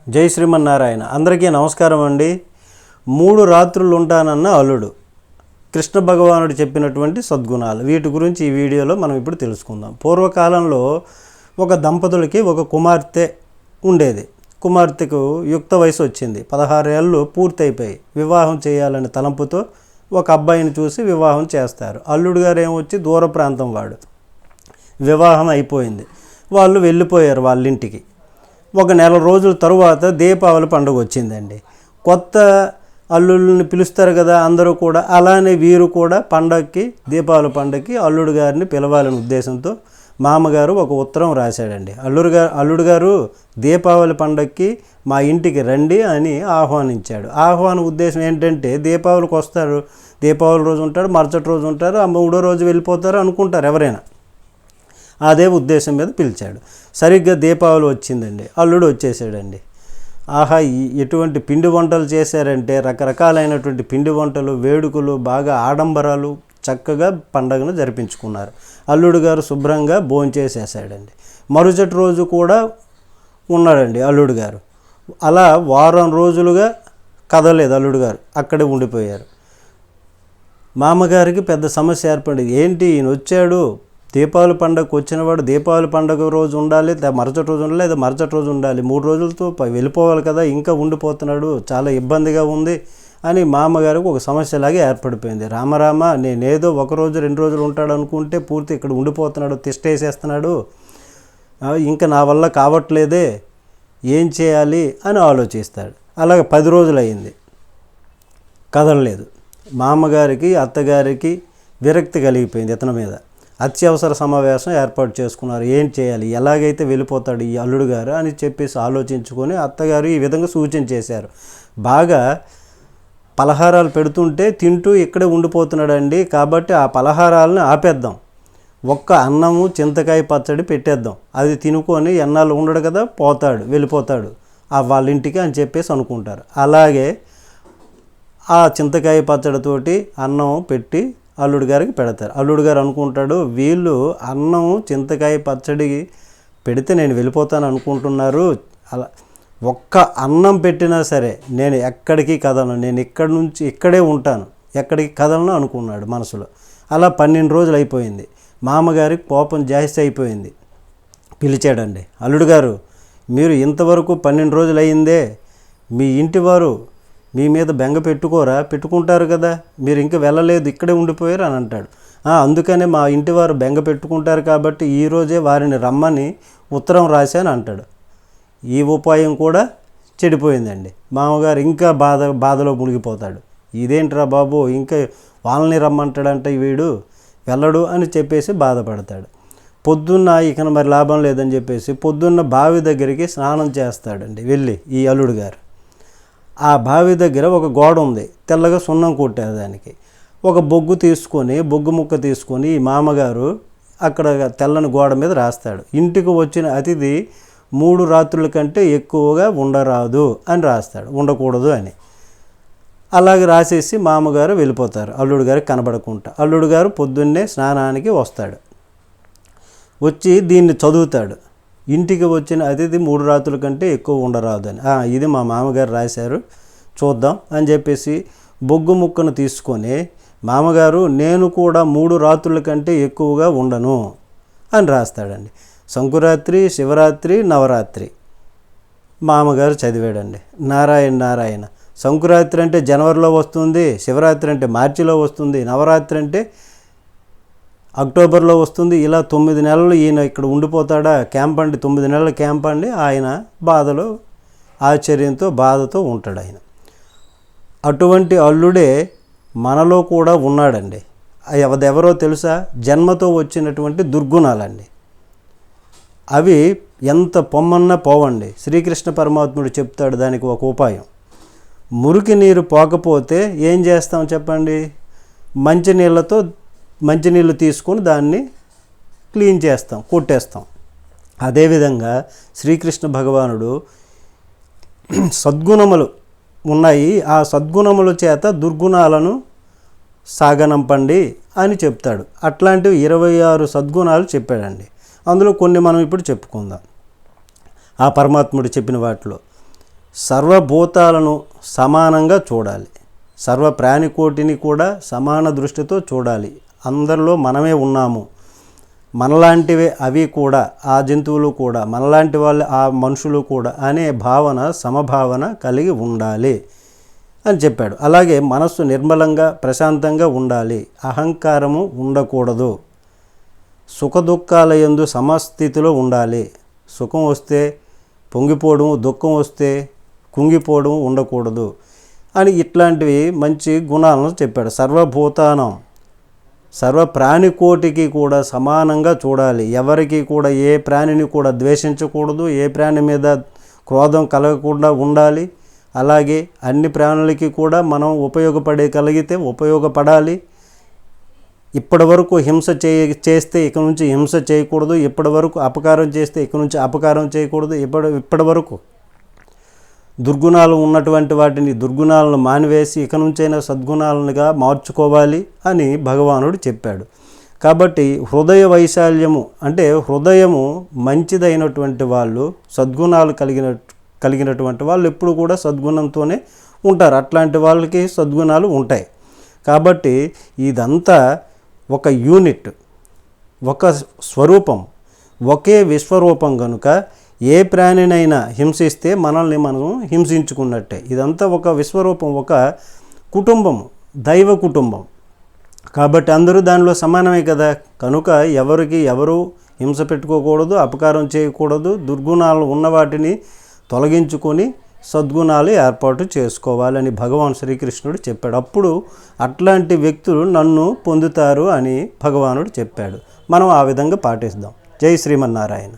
జై శ్రీమన్నారాయణ. అందరికీ నమస్కారం అండి. 3 రాత్రులు ఉంటానన్న అల్లుడు, కృష్ణ భగవానుడు చెప్పినటువంటి సద్గుణాలు, వీటి గురించి ఈ వీడియోలో మనం ఇప్పుడు తెలుసుకుందాం. పూర్వకాలంలో ఒక దంపతులకి ఒక కుమార్తె ఉండేది. కుమార్తెకు యుక్త వయసు వచ్చింది, 16 ఏళ్ళు పూర్తయిపోయి వివాహం చేయాలనే తలంపుతో ఒక అబ్బాయిని చూసి వివాహం చేస్తారు. అల్లుడు గారు ఏమొచ్చి దూర ప్రాంతం వాడు. వివాహం అయిపోయింది, వాళ్ళు వెళ్ళిపోయారు వాళ్ళ ఇంటికి. ఒక నెల రోజుల తరువాత దీపావళి పండుగ వచ్చిందండి. కొత్త అల్లుళ్ళని పిలుస్తారు కదా అందరూ కూడా, అలానే వీరు కూడా పండగకి, దీపావళి పండగకి అల్లుడు గారిని పిలవాలనే ఉద్దేశంతో మామగారు ఒక ఉత్తరం రాశాడండి. అల్లుడు గారు దీపావళి పండగకి మా ఇంటికి రండి అని ఆహ్వానించాడు. ఆహ్వాన ఉద్దేశం ఏంటంటే, దీపావళికి వస్తారు, దీపావళి రోజు ఉంటాడు, మరుసటి రోజు ఉంటారు, ఆ 3వ రోజు వెళ్ళిపోతారు అనుకుంటారు ఎవరైనా. అదే ఉద్దేశం మీద పిలిచాడు. సరిగ్గా దీపావళి వచ్చిందండి, అల్లుడు వచ్చేసాడండి. ఆహా, ఎటువంటి పిండి వంటలు చేశారంటే రకరకాలైనటువంటి పిండి వంటలు, వేడుకలు, బాగా ఆడంబరాలు, చక్కగా పండగను జరిపించుకున్నారు. అల్లుడు గారు శుభ్రంగా భోంచేసేసాడండి. మరుసటి రోజు కూడా ఉన్నాడండి అల్లుడు గారు. అలా వారం రోజులుగా కదలేదు అల్లుడు గారు, అక్కడే ఉండిపోయారు. మామగారికి పెద్ద సమస్య ఏర్పడింది. ఏంటి ఈయన వచ్చాడు, దీపావళి పండుగకు వచ్చినవాడు దీపావళి పండుగ రోజు ఉండాలి, మరుసటి రోజు ఉండాలి, లేదా మరుసటి రోజు ఉండాలి, 3 రోజులతో వెళ్ళిపోవాలి కదా, ఇంకా ఉండిపోతున్నాడు, చాలా ఇబ్బందిగా ఉంది అని మామగారికి ఒక సమస్యలాగే ఏర్పడిపోయింది. రామరామ, నేనేదో 1 రోజు 2 రోజులు ఉంటాడు అనుకుంటే పూర్తి ఇక్కడ ఉండిపోతున్నాడు, తిష్టేసేస్తున్నాడు, ఇంకా నా వల్ల కావట్లేదే, ఏం చేయాలి అని ఆలోచిస్తాడు. అలాగే 10 రోజులు అయింది, కదలలేదు. మామగారికి అత్తగారికి విరక్తి కలిగిపోయింది ఇతని మీద. అత్యవసర సమావేశం ఏర్పాటు చేసుకున్నారు. ఏం చేయాలి, ఎలాగైతే వెళ్ళిపోతాడు ఈ అల్లుడు గారు అని చెప్పేసి ఆలోచించుకొని అత్తగారు ఈ విధంగా సూచన చేశారు. బాగా పలహారాలు పెడుతుంటే తింటూ ఇక్కడే ఉండిపోతున్నాడండి, కాబట్టి ఆ పలహారాలను ఆపేద్దాం, ఒక్క అన్నము చింతకాయ పచ్చడి పెట్టేద్దాం, అది తినుకొని ఎన్నాళ్ళు ఉండడు కదా, వెళ్ళిపోతాడు వాళ్ళ ఇంటికి అని చెప్పేసి అనుకుంటారు. అలాగే ఆ చింతకాయ పచ్చడితోటి అన్నం పెట్టి అల్లుడు గారికి పెడతారు. అల్లుడు గారు అనుకుంటాడు, వీళ్ళు అన్నం చింతకాయ పచ్చడి పెడితే నేను వెళ్ళిపోతాను అనుకుంటున్నారు, అలా ఒక్క అన్నం పెట్టినా సరే నేను ఎక్కడికి కదలను, నేను ఇక్కడే ఉంటాను, ఎక్కడికి కదలను అనుకున్నాడు మనసులో. అలా 12 రోజులు అయిపోయింది. మామగారికి కోపం జాస్తి అయిపోయింది. పిలిచాడండి, అల్లుడు గారు మీరు ఇంతవరకు 12 రోజులు అయిందే, మీ ఇంటి వారు మీ మీద బెంగ పెట్టుకుంటారు కదా, మీరు ఇంకా వెళ్ళలేదు, ఇక్కడే ఉండిపోయారు అని అంటాడు. అందుకనే మా ఇంటి వారు బెంగ పెట్టుకుంటారు కాబట్టి ఈరోజే వారిని రమ్మని ఉత్తరం రాశాను అంటాడు. ఈ ఉపాయం కూడా చెడిపోయిందండి. మామగారు ఇంకా బాధలో మునిగిపోతాడు. ఇదేంట్రా బాబు, ఇంకా వాళ్ళని రమ్మంటాడంటే వీడు వెళ్ళడు అని చెప్పేసి బాధపడతాడు. పొద్దున్న ఇక మరి లాభం లేదని చెప్పేసి పొద్దున్న బావి దగ్గరికి స్నానం చేస్తాడండి వెళ్ళి ఈ అల్లుడు గారు. ఆ బావి దగ్గర ఒక గోడ ఉంది, తెల్లగా సున్నం కొట్టారు దానికి. ఒక బొగ్గు ముక్క తీసుకొని ఈ మామగారు అక్కడ తెల్లని గోడ మీద రాస్తాడు, ఇంటికి వచ్చిన అతిథి 3 రాత్రుల కంటే ఎక్కువగా ఉండరాదు అని రాస్తాడు, ఉండకూడదు అని. అలాగే రాసేసి మామగారు వెళ్ళిపోతారు అల్లుడు గారికి కనబడకుండా. అల్లుడు గారు పొద్దున్నే స్నానానికి వస్తాడు, వచ్చి దీన్ని చదువుతాడు, ఇంటికి వచ్చిన అతిథి 3 రాత్రుల కంటే ఎక్కువ ఉండరాదు అని. ఇది మా మామగారు రాశారు, చూద్దాం అని చెప్పేసి బొగ్గు ముక్కను తీసుకొని, మామగారు నేను కూడా 3 రాత్రుల కంటే ఎక్కువగా ఉండను అని రాస్తాడండి. సంకురాత్రి, శివరాత్రి, నవరాత్రి మామగారు చదివాడండి. నారాయణ, సంకురాత్రి అంటే జనవరిలో వస్తుంది, శివరాత్రి అంటే మార్చిలో వస్తుంది, నవరాత్రి అంటే అక్టోబర్లో వస్తుంది. ఇలా 9 నెలలు ఈయన ఇక్కడ ఉండిపోతాడా, క్యాంప్ అండి, 9 నెలల క్యాంప్ అండి. ఆయన బాధలో, ఆశ్చర్యంతో, బాధతో ఉంటాడు ఆయన. అటువంటి అల్లుడే మనలో కూడా ఉన్నాడండి. అదెవరో తెలుసా? జన్మతో వచ్చినటువంటి దుర్గుణాలండి. అవి ఎంత పొమ్మన్నా పోవండి. శ్రీకృష్ణ పరమాత్ముడు చెప్తాడు దానికి ఒక ఉపాయం. మురికి నీరు పోకపోతే ఏం చేస్తాం చెప్పండి? మంచినీళ్ళు తీసుకొని దాన్ని క్లీన్ చేస్తాం, కొట్టేస్తాం. అదేవిధంగా శ్రీకృష్ణ భగవానుడు సద్గుణములు ఉన్నాయి, ఆ సద్గుణముల చేత దుర్గుణాలను సాగనంపండి అని చెప్తాడు. అట్లాంటివి 26 సద్గుణాలు చెప్పాడండి. అందులో కొన్ని మనం ఇప్పుడు చెప్పుకుందాం. ఆ పరమాత్ముడు చెప్పిన వాటిలో సర్వభూతాలను సమానంగా చూడాలి, సర్వ ప్రాణికోటిని కూడా సమాన దృష్టితో చూడాలి. అందరిలో మనమే ఉన్నాము, మనలాంటివే అవి కూడా, ఆ జంతువులు కూడా, మనలాంటి వాళ్ళు ఆ మనుషులు కూడా అనే భావన, సమభావన కలిగి ఉండాలి అని చెప్పాడు. అలాగే మనస్సు నిర్మలంగా ప్రశాంతంగా ఉండాలి, అహంకారము ఉండకూడదు, సుఖదుఖాల యందు సమస్థితిలో ఉండాలి. సుఖం వస్తే పొంగిపోవడం, దుఃఖం వస్తే కుంగిపోవడం ఉండకూడదు అని ఇట్లాంటివి మంచి గుణాలను చెప్పాడు. సర్వభూతానం, సర్వ ప్రాణికోటికి కూడా సమానంగా చూడాలి. ఎవరికి కూడా ఏ ప్రాణిని కూడా ద్వేషించకూడదు, ఏ ప్రాణి మీద క్రోధం కలగకుండా ఉండాలి. అలాగే అన్ని ప్రాణులకి కూడా మనం ఉపయోగపడగలిగితే ఉపయోగపడాలి. ఇప్పటి వరకు హింస చేస్తే ఇక నుంచి హింస చేయకూడదు, ఇప్పటి వరకు అపకారం చేస్తే ఇక నుంచి అపకారం చేయకూడదు, ఇప్పటి వరకు దుర్గుణాలు ఉన్నటువంటి వాటిని దుర్గుణాలను మానివేసి ఇక నుంచైనా సద్గుణాలనుగా మార్చుకోవాలి అని భగవానుడు చెప్పాడు. కాబట్టి హృదయ వైశాల్యము అంటే హృదయము మంచిదైనటువంటి వాళ్ళు, సద్గుణాలు కలిగినటువంటి వాళ్ళు ఎప్పుడు కూడా సద్గుణంతోనే ఉంటారు. అట్లాంటి వాళ్ళకి సద్గుణాలు ఉంటాయి. కాబట్టి ఇదంతా ఒక యూనిట్, ఒక స్వరూపం, ఒకే విశ్వరూపం కనుక ఏ ప్రాణినైనా హింసిస్తే మనల్ని మనం హింసించుకున్నట్టే. ఇదంతా ఒక విశ్వరూపం, ఒక కుటుంబం, దైవ కుటుంబం. కాబట్టి అందరూ దానిలో సమానమే కదా. కనుక ఎవరు హింస పెట్టుకోకూడదు, అపకారం చేయకూడదు, దుర్గుణాలు ఉన్న వాటిని తొలగించుకొని సద్గుణాలు ఏర్పాటు చేసుకోవాలని భగవాన్ శ్రీకృష్ణుడు చెప్పాడు. అప్పుడు అట్లాంటి వ్యక్తులు నన్ను పొందుతారు అని భగవానుడు చెప్పాడు. మనం ఆ విధంగా పాటిస్తాం. జై శ్రీమన్నారాయణ.